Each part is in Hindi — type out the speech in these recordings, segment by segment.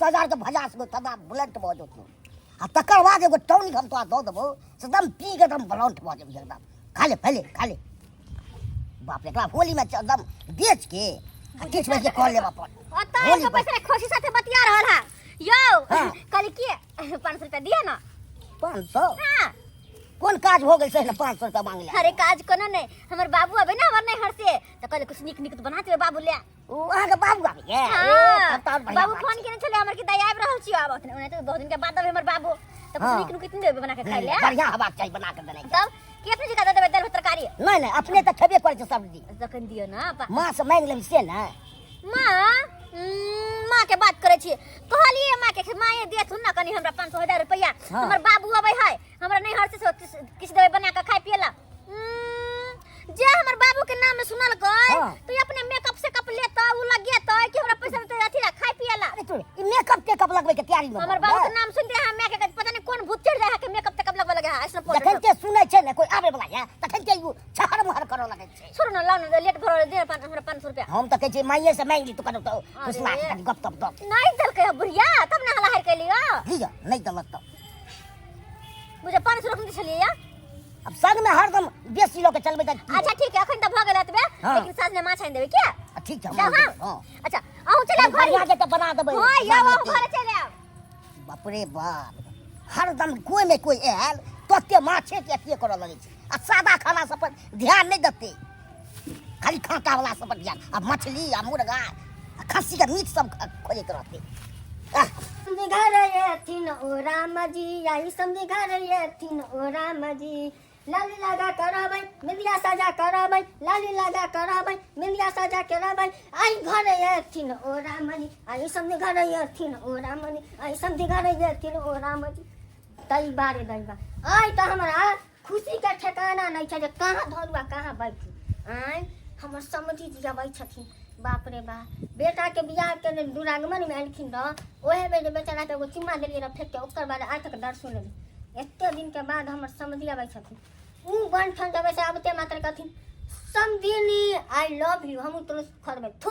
10,000 के भजा सको तदा बुलेट भ जतो आ तकर बाद एगो टॉनिक हम तोरा दऽ देबो एकदम पी के एकदम ब्लंट भ जेबी एकदम खा ले बाप रे एकरा होली में एकदम बेच के किछ में के कॉल लेबा पर ओतय के पैसा खुशी साथे बतिया रहल है यो कल के 500 रुपया दिया ना 500 हां कौन काज हो गई से 500 रुपया मांग ले अरे काज कोनो नहीं हमर बाबू अबे ना हमर नहीं हर से त कहले कुछ निक तो बनाते बाबू ले ओ आहा के बाबू आबे के बाबू फोन केने छले हमर के दाई आब रहल छी आब ओने तो बहुत दिन के बाद हमर बाबू त कुछ निक कितने देबे बना के खाइ ले बढ़िया हवा चाहिए बना के देने तब कितने जगह देबे दाल तरकारी नहीं अपने त खेबे करे छ सब्जी जखन दियो ना मां से मांग लेब से ना मां के बात करे छी कहलिए मां के माए देथुन ना कनी हमरा 500,000 रुपया हमर बाबू अबै है हमरा नहीं हर से किछ देबे बना के खाइ पियला जे हमर बाबू के नाम में सुनल गय तो अपने मेकअप से कप लेता उ लगेता कि हमरा पैसा देते अथी खाइ पियला अरे तू ई मेकअप टेकअप लगबै के तैयारी में हमर बाबू के नाम सुनते हम मैं के पता नहीं कौन भूत चढ़ जाए के मेकअप टेकअप लगबे लगे है ऐसा तखन के सुनै छै ने कोई आबे वाला है तखन के यू छहर महर करो लगे छै छोड़ ना लाओ ना लेट भरो दे हमरा 500 रुपया हम त कहै छी माइये से मांग ली तू कनो तो खुशला के गप तप दो नहीं दल के बुढ़िया तब ना हला हर के लियो लियो नहीं दलत तो मुझे 500 रखने छलिए या अब संग में हरदम बेसी लोग के चलबे त अच्छा ठीक है अखन त भ गेल तबे लेकिन साँझ में माछ आइन देबे क्या ठीक है हां अच्छा आहू चले घर बढ़िया के त बना देबै हां या वो घर चले बाप रे बाप हरदम कोई में कोई आयल तोते माछे के अथिए करऽ लगे छै आ सादा खाना सब पर ध्यान नहीं देते खाली खाटा वाला सब पर ध्यान अब मछली आ मुर्गा आ खस्सी का मीट सब खोजत रहते समझी घर ये तीन ओ राम जी आई समझी घर ये तीन ओ राम जी लाली लगा कराबै मिलिया सजा कराबै लाली लगा कराबै मिलिया सजा कराबै आई घर ये तीन ओ राम जी आई समझी घर ये तीन ओ राम जी आई समझी घर ये तीन ओ राम जी दई बारे आई तो हमरा खुशी के ठिकाना नहीं छै जे कहां धरुआ कहां बैठी आई हमर समझी जी आबै छथिन बाप रे बाप बेटा के बियाह के दुरागमन में आनखिन र ओहे में बेचारा के एगो चिम्मा देलिए र फेंक के ओकर बाद आज तक दर्शन नहीं एते दिन के बाद हमर समझी आबै छथिन उ बन ठन जबे से आबते मात्र कथिन समझीनी आई लव यू हम तो घर में थू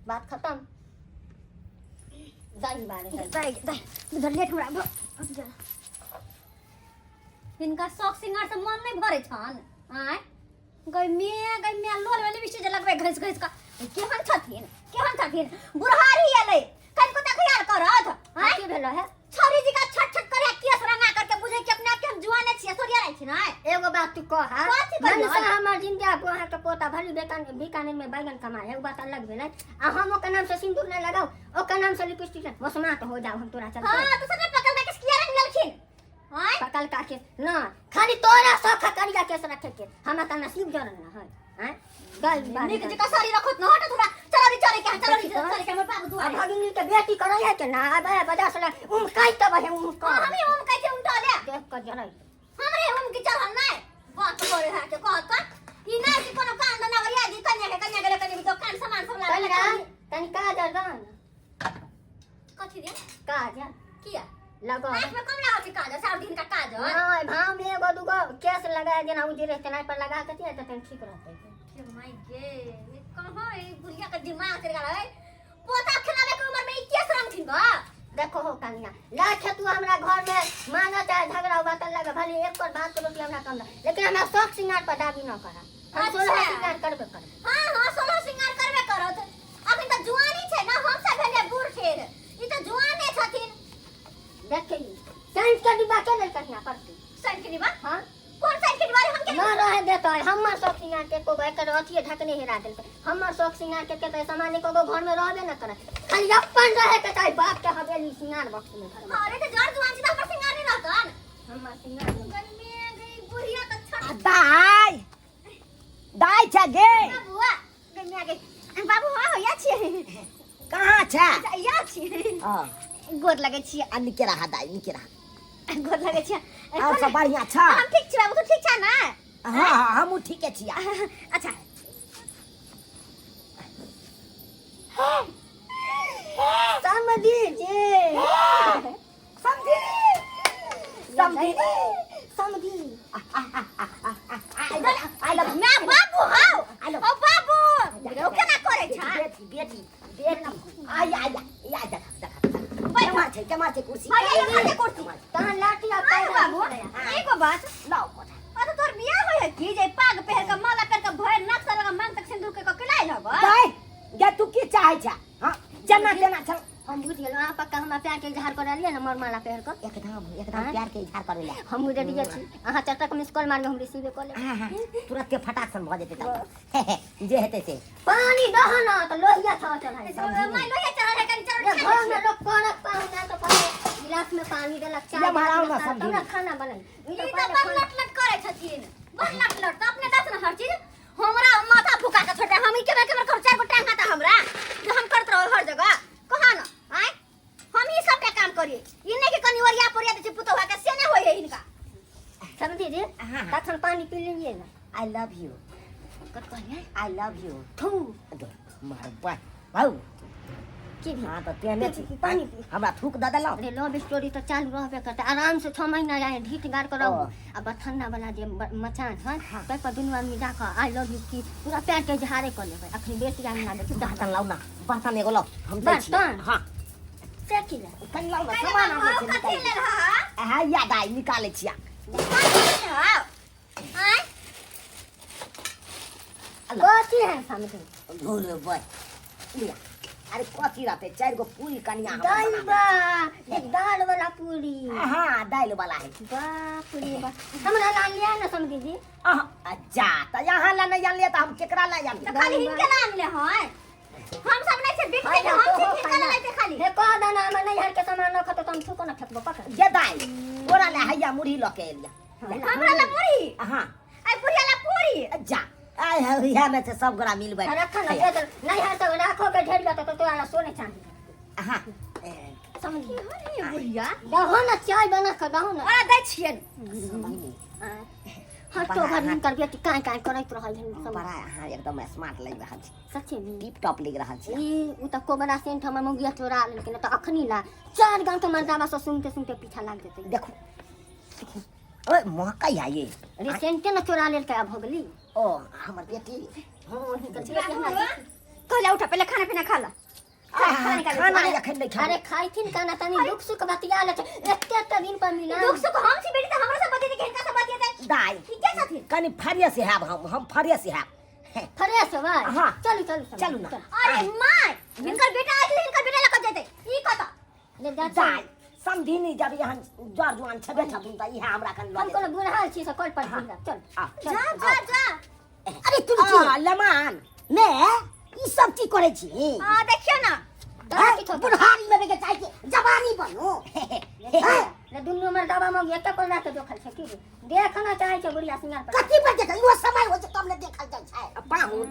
बात खत्म दाई बारे दाई उधर लेट हमरा इनका शौक सिंगार से मन नहीं भरे छन आय गई मैं लोल वाले विषय लगबे घस का केहन छथिन बुढ़ारी एले कन को तक यार करत हां की भेलो है छोरी जी का छट करे केस रंगा करके बुझे कि अपने के जुआने छिए सोरिया रही छी ना एगो बात तू कह हा मन से हमर जिंदा गोहा के पोता भली बीकानेर में बैगन कमाए एगो बात अलग भेलै आ हम ओकर नाम से सिंदूर नहीं लगाओ ओकर नाम से लिपस्टिक वसमात हो जाओ हम तोरा चल हां तो सब पकड़ के किया रंग ललखिन हां पकड़ काके ना खाली तोरा सख करिया केस रखे के हमरा त नसीब जरन ना है हैं गल निक जका सारी रखत न हट थोड़ा चलो चले के हमर बाबू दुआ भगिनी के बेटी करय है के ना आबे बजा से काई तब है का हम कैसे उल्टा ले देख कर जरै हमरे के चल ना बात करे है के कहत का ई ना कि कोनो कांड ना गरिया दी कन्या गेले कन्या तो कान सामान सब ला तनी का जरगन कथि रे काज किया लगा आंख में कम लगा छै काज 4 दिन का काज है हां भाव में एगो दुगो केस लगा देना उजी रहते ना पर लगा के त तन ठीक रहते माय गे कहां है बुढ़िया का दिमाग कर गला है पोता खिलावे के उम्र में ई केस रंग थिन बा देखो हो कन्या लाख तू हमरा घर में मांगत है झगड़ा हुआ त लगा भले एक पर बात रोटी हमरा कम लेकिन हमरा शौक सिंगार पर दाबी न करा हम 16 सिंगार करबे कर हां 16 सिंगार करबे करत अभी त जुआनी छै ना हम सब भेले बूढ़ फेर ई त जुआने छथिन देखिए साइंस का डिब्बा के नहीं कन्या पड़ती साइंस के डिब्बा हां कौन साइंस के डिब्बा हम के ना रहे देता है हमर शौक सिंगार के को एकर अथिए ढकने हेरा देल हमर शौक सिंगार के सामान को घर में रहबे न करे खाली अपन रहे के चाहे बाप के हवेली सिंगार बक्स में घर में अरे त जड़ जुआन छी त हमर सिंगार नहीं रहतन हमर सिंगार में गई बुढ़िया त छट दाई छ गे बुआ गन्या गे बाबू हां होया छी कहां छ या छी हां गोद लगे छी आ निके रहा दाई गोद लगे छी और सब बढ़िया छ हम ठीक छी बाबू तू ठीक छ ना हां हम ठीक छी अच्छा समझी जी समझी आई लव मैं बाबू हां ओ बाबू ओ केना करे छ बेटी आई जा के माथे कुर्सी भैया ये माथे कुर्सी तहन लाठी आ अरे बाबू एगो बात लाओ कोठा अरे तोर बियाह होय की जे पाग पहिर के माला कर के भैर नाक सर मांग तक सिंदूर के किलाई लगो दाई गे तू की चाहे छा हां जना तेना चल हम बुझ गेल अहाँ पक्का हमरा प्यार के इजहार कर लिए ना मोर माला पहिर के एकदम प्यार के इजहार करे ले हम रेडी छी अहाँ चटक मिस कॉल मार हम रिसीव कर ले हां हां तुरंत के फटाक सन भ जेते त जे हेते से पानी दहना त लोहिया था चढ़ाई मैं लोहे चढ़ा कर घर में लोग कोना पानी ना तो पहले गिलास में पानी देलक चाय या महाराज ना सब हमरा खाना बनाई ई तो बड़ लट करे छथिन बड़ लट त अपने दस ना हर चीज हमरा माथा फुका के छोटे हम ई के कर चार गो टांगा त हमरा जो हम करत रहो हर जगह कहा ना आय हम ही सब के काम करिए ई नहीं कि कनिवरिया परिया दे पुतवा के से नहीं होय है इनका समझी जी हाँ। तखन पानी पी लीजिए ना आई लव यू कत कहलिए आई लव यू थू मार बा बाऊ की भी हां तो तेने छी पानी पी हमरा थूक द देलौ अरे लव स्टोरी तो चालू रहबे करता आराम से 6 महीना जाए ढीठ गाड़ कर ओ। अब ठंडा वाला जे मचान है पे पर दुनू आदमी जाकर आई लव यू की पूरा प्यार के इजहारे कर लेबै अखनी बेसी आदमी ना देखि बर्तन लाऊ ना बर्तन एगो लाऊ हम दै छी बर्तन? हां से की ले कन लाऊ ना सामान हम हम कथि ले रहा हां याद आई निकाले छिया आय कथी है समझी भूल बय लिया अरे कथी रहते चार गो पूरी कनिया दाल बा एक दाल वाला पूरी हां दाल वाला है बाप रे बाप हमरा ला लिया ना समझी जी अच्छा तो यहाँ ला नहीं जान लिया तो हम केकरा ला जान तो खाली हिनके नाम ले है हम सब नहीं से बिक के हम से हिनके ला लेते खाली हे कह दाना में नहीं हर के सामान न खतो तुम छुको ना खतबो पकड़ जे दाई तोरा ले हैया मुरही लके एलिया हमरा ला पूरी हां आई पूरी ला पूरी जा आय हैया में से सब गोरा मिलबै रखा ना दे नहीं हर तो राखो के ढेर गया तो तोरा सोने चांदी हां समझी अरे बुढ़िया दहो ना चाय बना के दहो ना अरे दै छियन हाँ तो घर में कर बेटी काहे काहे करैत रहल है सब बड़ा हां एकदम स्मार्ट लग रहल छी सच्चे में टिप टॉप लग रहल छी ई उ त को बड़ा सेंट हमर मौगिया चोरा लेकिन त अखनी ला चार गांव के मर्दावा से सुनते सुनते पीछा लाग जेतै देखो ओए मौका ये रे सेंटे न चोरा लेल के अब हो गेली ओ हमर बेटी हो ही कर कहले उठा पहले खाना पीना खा ला खाना एखन नहीं खा अरे खाइथिन काना तनी दुख सुख बतिया ले एते दिन पर मिला दुख सुख हम सी बेटी त हमरा से बतिए के इनका से बतिए दे दाई ठीक है साथी कनी फरिया से हैब हम फरिया से हैब फरे से भाई हाँ। चलू ना अरे माय इनका बेटा आज इनका बेटा लग जेते ई कता ले जा दाई समझिनी जब यहाँ जर जुआन छबे छथुन त इहा हमरा कन हम कोनो बुढ़ा छी से कल पर चल जा जा जा अरे तू की लमान ने ई सब की करे छी हां देखियो ना बुढ़ारी में के चाहिए जवानी बनो रे दुनिया में दवा मग एक पर रात जो खल छै की देखना चाहे छै बुढ़िया सिंगार पर कथी पर देख वो समय हो जे तुमने देखल जाय छै पाहु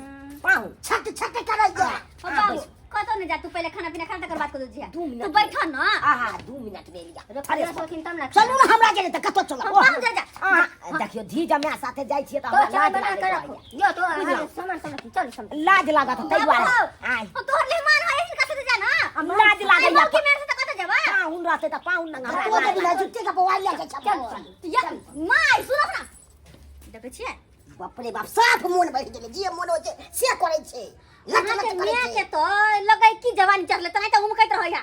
पाहु छट छट करे जा ओ बाबू कतो न जा तू पहले खाना पीना खा तकर बात कर दिया 2 मिनट तू बैठा ना आहा 2 मिनट ले लिया रे फरिया सोथिन तम ना चलू ना हमरा गेले त कतो चलो हम जा जा देखियो धी जमे साथे जाय छिए त तो हमरा चाय लाज बना के लागत रखो यो तो सामान सब चल सब लाज लागत तै दुआरे आय ओ तोर मेहमान है इनका से जा ना लाज लागत बाबू के मेरे से त कत जाबा पाउन रहते त पाउन नंगा हमरा हमरा लाज लाज जुत्ते का बवाल ले चल या माय सुनो ना देखे छिए बाप रे बाप साफ मोन बैठ गेले जे मोन हो छै से करे छै लट लट करे मैं छै के तो लगै की जवानी चढ़ले तनै त उमकैत रहैया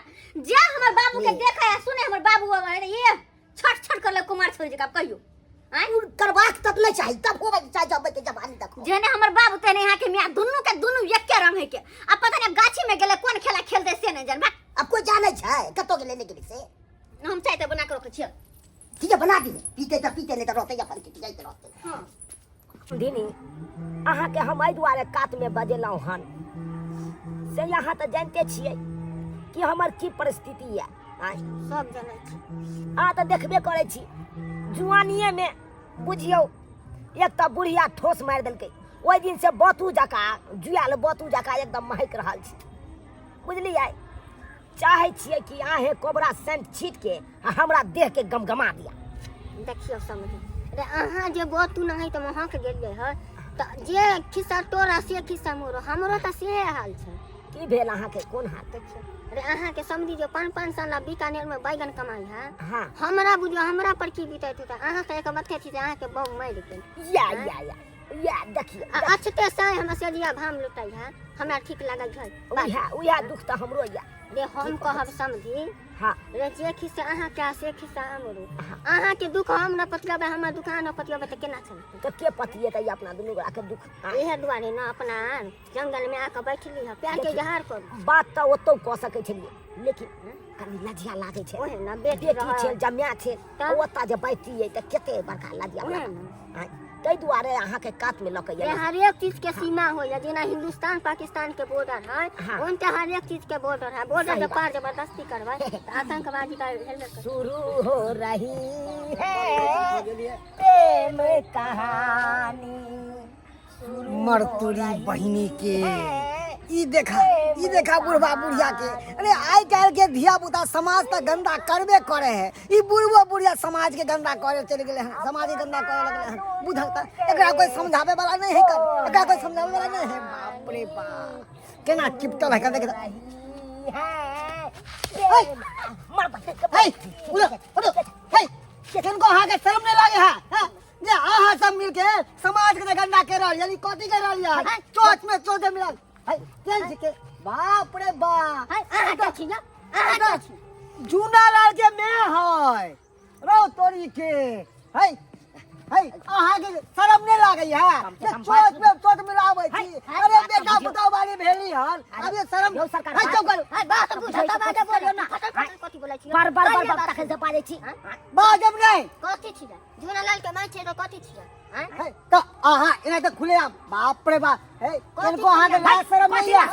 जे हमर बाबू के देखै सुने हमर बाबू ये छट छट करले कुमार छोड़ जे का कहियो आय करबाक तब नहीं चाहिए तब होबे चाहे जब के जवानी देखो जेने हमर बाबू तेने यहाँ के मियां दुनू एके रंग है के अब पता नहीं गाछी में गेले कोन खेला खेलते से नहीं जानबा अब कोई जाने छै कतो के लेने के से हम चाहे त बना के रखे छिए ठीक है बना दी पीते नहीं तो रहते अपन के जाइत रहते हां दीनी अहाँ के हम एहि दुआरे कात में बजेलहुँ हन से यहाँ तो जानते छियै कि हमर की परिस्थिति है सब जानै छी आ तो देखबे करे छी जुआनिए में बुझियो एक तो बुढ़िया ठोस मार देलकै ओहि दिन से बतू जका जुआल बतू जका एकदम महक रहल छी बुझलियै चाहे छियै कि आहे कोबरा सेंट छीट के हमरा देह के गमगमा दिया देखियो समझी रे अहाँ जे गोतू नहीं तो वहां के गेलिए है त जे खिस्सा तोरा से खिस्सा मोरो हमरो त से हाल छै की भेल अहाँ के कोन हाथ देखियो रे अहाँ के समझी जो 5-5 साल बीकानेर में बैगन कमाई है हाँ हमरा बुझियो हमरा पर की बीतैत होता अहाँ के एक मथे छी अहाँ के बहु मार देते या देखिए अच्छे साय हम सजिया भाम लुटाई है हमरा ठीक लागल है उहा दुख तो हमरो या रे हम कहब समझी हाँ रे जे खिस्सा अहाँ के से खिस्सा हमरो अहाँ के दुख हम न पतियाबे हमर दुकान न पतियाबे त केना चलते तो के पतिए त अपना दुनू गोरा के दुख इहे दुआरे न अपना जंगल में आके बैठली है प्यार के इजहार करू बात त ओतो क सकै छलिए लेकिन कनी लजिया लागे छै ओहे न बेटी बेटी रह छै जम्या छै तब? ओता जे बैठिए त कते बड़का लजिया ओहे लागे न तै दुआरे अहाँ के कात में लके ये हर एक चीज के सीमा हो या जेना हिंदुस्तान पाकिस्तान के बॉर्डर है हाँ। उनते हर एक चीज के बॉर्डर है बॉर्डर सही के बात। पार जबरदस्ती करवाए तो आतंकवादी का हेलमेट कर शुरू हो रही है प्रेम कहानी मरतुरी बहिनी के ई देखा बुढ़वा बुढ़िया के अरे आई काल के धिया पुता समाज तक गंदा करबे करे है ई बुढ़वा बुढ़िया समाज के गंदा करे चले गेले हैं समाज के गंदा करे लगले हैं बुझल त एकरा कोई समझावे वाला नहीं है कर एकरा कोई समझावे वाला नहीं है बाप रे बाप केना चिपटल है देख मर बच्चे हे उधर हे केकन को हां के शर्म नहीं लागे है हां जे आहा सब मिल के समाज के गंदा के रहल यानी कथि के रहल है चोच में चोच मिलल है तेल के बाप रे बाप अहाँ के छी ना अहाँ के छी जूना लाल के मैं है रो तोरी के है अहाँ के शर्म नहीं लागे है के चोच में चोच मिलावे छी अरे बेटा पुतौ वाली भेली हन अब ये शर्म यो सरकार है चौकल हाय बात बुझता बात बोलियो ना कथि बोलै छी बार बार बार बार तक से पाले छी बाजब नहीं कथि छी जूनालाल के माय छै तो कथि छी है तो अहाँ इना तो खुले आप बाप रे बाप है किनको अहाँ के लाज शर्म नहीं है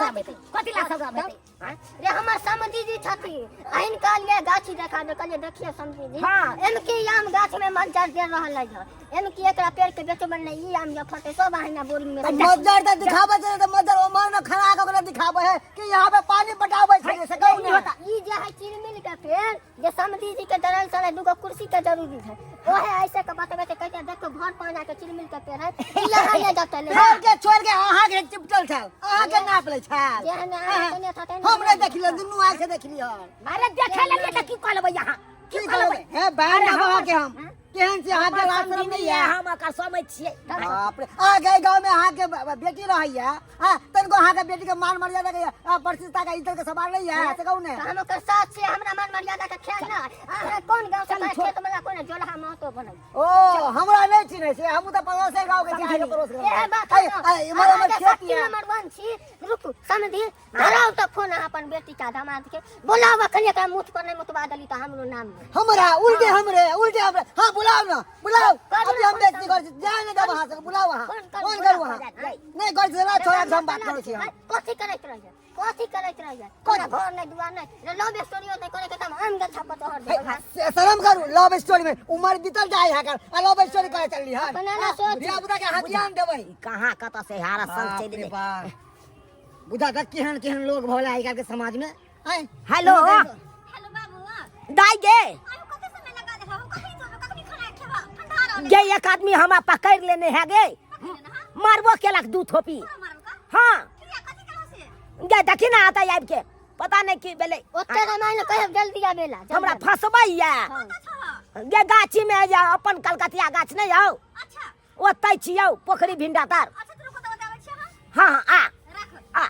कथि ला सब रे हमर समझी जी छथिन आइन काल ये गाछी देखा दे कले देखिए समझी जी हाँ। एमकी आम गाछ में मंजर दे रहल है एमकी एकरा पेड़ के बेचबन नहीं ई आम जे फटे सब आहिना बोरिंग में मजदर तो दिखावे छै तो मजदर ओमर न खड़ा के ओकरा दिखावे है कि यहाँ पे पानी पटावे छै से कहू नहीं होता ई जे है चिरमिल के पेड़ जे समझी जी के दरल सने दुगो कुर्सी के जरूरी है ओहे ऐसे के बतबे ते कहते देखो घर पर जाके चिरमिल के पेड़ है ई यहाँ ले जाते ले छोड़ के अहाँ के चिपटल छै अहाँ के नाप ले छै जेहन आने थते हम नहीं देखलियो दुनू आँख से देखलियो अरे देखे ले त की कहलबे यहाँ की करबे हे बैन हवा के हम केहन से अहाँ के लाज शर्म नहीं है हम का समझ छियै बाप रे आ गए गांव में अहाँ के बेटी रहैया हां तनको अहाँ के बेटी के मान मर्यादा के प्रतिष्ठा का इज्जत के सवाल नहीं है से कहू ने हम ओकर साथ से हमरा मान मर्यादा के ख्याल ना अहाँ कौन गांव से खेत में कोन जोलहा महतो बनल ओ हमरा नहीं चिन्हे से हम तो पड़ोसे गांव के चिन्हे पड़ोस ए बात है हमर खेती है नंबर 1 छी रुकू समझी धराव तो फोन अपन बेटी का दामाद के बुलाव कने का मुठ पर नहीं मुतवा दली तो हमरो नाम हमरा उल्टे हमरे हां बुलाओ ना बुलाओ अभी हम बेइज्जती कर जाए ना वहां से बुलाओ वहां कौन करू वहां नहीं कर जरा छोड़ा हम बात करै छी कथि करैत रह जा कोन घर नहीं दुआ नहीं लव स्टोरी होते करे के हम आम गल छापत हर दे शर्म करू लव स्टोरी में उम्र बीतल जाए है कर लव स्टोरी करे चलली है बनाना सोच बिया बुदा के हथियान देबै कहाँ कत से हारा संग चल दे बुदा का केहन लोग भोला आई के समाज में हैं हेलो हेलो बाबू दाई गे आयो कते समय लगा दे हम कखनी खाना खेबा ठंडा रह गे एक आदमी हम पकड़ लेने है गे मारबो केलक दू थोपी हाँ कथि कहां से गे देखी ना आता आबि के पता नहीं की बेले ओते रामायण कहे जल्दी आबेला हमरा फसबै या गे गाछी में जा अपन कलकतिया गाछ नहीं हौ अच्छा ओतै छियौ पोखरी भिंडा तार अच्छा तू कत बताबै छी हम हाँ हाँ आ राख आ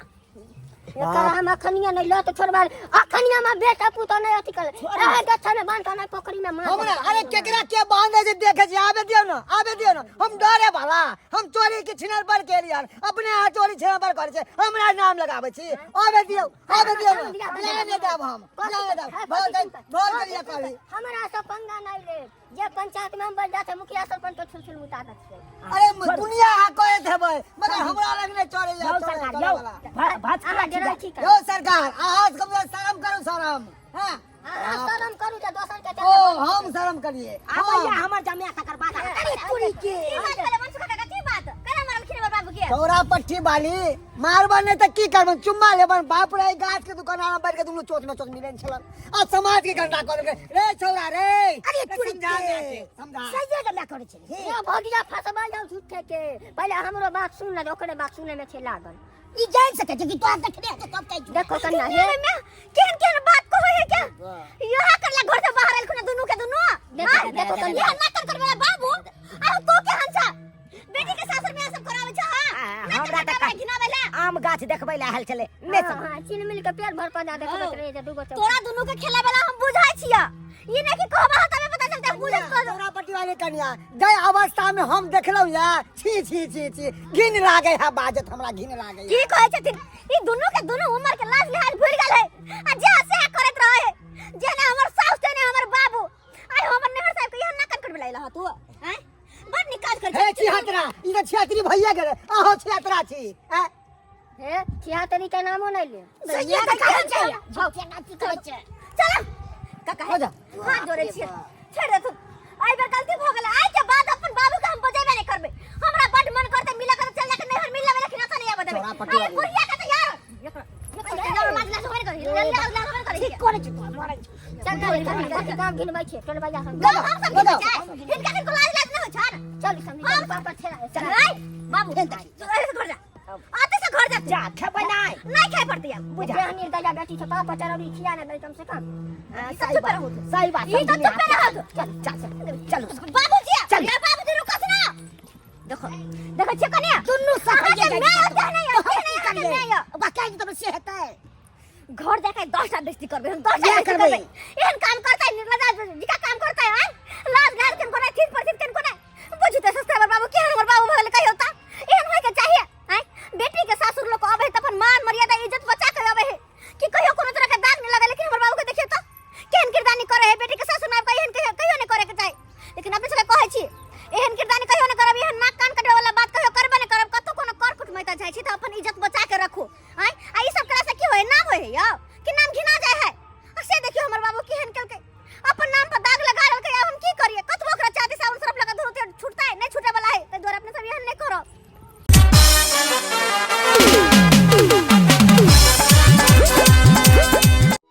एकर हम अखनिया नहीं लत छोड़बा अखनिया में बेटा पुतो नहीं अथि कर ए गछा में बांध नहीं पोखरी में मार हमरा अरे केकरा के बांधे से देखे छी आबे दियो ना हम डरे वाला हम चोरी के छिनर पर के लिया अपने हाथ चोरी छिनर पर करे छे हमरा नाम लगावे छी आबे दियो ना जाने देब हम जाने देब बोल करिया करी हमरा से पंगा नहीं ले जे पंचायत में बन जाते मुखिया सरपंच तो छुलछुल मुताकत से अरे दुनिया आ करे देबै मगर हमरा लग नहीं चोरे यो सरकार यो आहा जरा ठीक है यो सरकार आज कम शर्म करू शर्म हां शर्म करू त दोसर के ओ हम शर्म करिए आबैया हमर जमिया तकर बाद अरे पूरी के पहले मन सुखा का की बात करे मारल खिरवर बाबू के चौरा पट्टी वाली मारबा नहीं तो की करबन चुम्मा लेबन बाप रे गाछ के दुकान में बैठ के दुनु चोच में चोच मिलन छलन आ समाज के गंदा कर रे छौरा रे अरे पूरी समझा सही जगह करे छै ये भगिया फसबा जाऊ झूठे के पहले हमरो बात सुन ले ओकरे बात सुने में छे लागल ई जान सके छै कि तोर देखने के तब कह देखो कन्या हे केहन बात को है क्या यहाँ करला घर से बाहर आइल खुना दुनु के दुनु देखो कन्या ना कर वाला बाबू आ तो के हंसा बेटी के सासुर में सब करावे छ हमरा हमरा त घिना वाला आम माछ देखबै ला आयल छले ले चल हां चिल मिल के पेट भर पा जा देखबे करे जे दूगो तोरा दोनों के खेला वाला हम बुझाई छिया ई नहीं कि कहबा तबे पता चलते बुझत को तोरा पट्टी वाले कन्या जय अवस्था में हम देखलौ या छी छी छी छी घिन लागे है बाजत हमरा घिन लागे की कहै छथिन ई दोनों के दोनों उम्र के लाज लिहाज भूल गेल है आ जे से करत रहे जेने हमर सास तेने हमर बाबू आइ हमर नेहर साहब के यहाँ ना कट बेलाइला तू हैं बड़ निकाज कर हे छिहत्तरा ई तो छिहत्तरी भैया गेले आहो छिहत्तरा छी हैं हे छिहत्तरी के नामो नहीं ले सही का कहै छै झौके नाची कहै छै चल काका हो जा हाथ जोड़े छियै छोड़ दे तू आइ बेर गलती भ गेलै आइ के बाद अपन बाबू के हम बजेबे नहीं करबे हमरा बड मन करते मिला कर चल जाके नहर मिल लेवे लेकिन असा नहीं आबे छोरा पट्टी देबे बुढ़िया के तो यार माजला से होरे करी लाज होरे करी ठीक करे छै तू मारै चल चल काम गिनबै छै चल बजा हम हम सब इनका को लाज लाज नहीं हो छाड़ चल समझ पापा छेड़ा चल आई बाबू हेन तारी घर जा आते से घर जा जा खेबै नहीं नहीं खाए पड़ती है बुझा बेहनी दया बेटी छ पापा चरौरी खिया ने कम से कम सही बात सही बात ये तो चुप रहो चल चल चलो बाबूजी चल। यार बाबूजी रुको ना देखो देखो छे कन्या दुन्नु सब अहाँ के मैं होता नहीं है बाकी तो से हेतै घर जाके 10 टा बेइज्जती करबे हम 10 क्या टा करबै? करबे एहन काम करता है निर्लज जिका काम करता है लाज गाल के कोना ठीक पर ठीक के कोना बुझते सस्ता बाबू के हमर बाबू भगल कहियो ता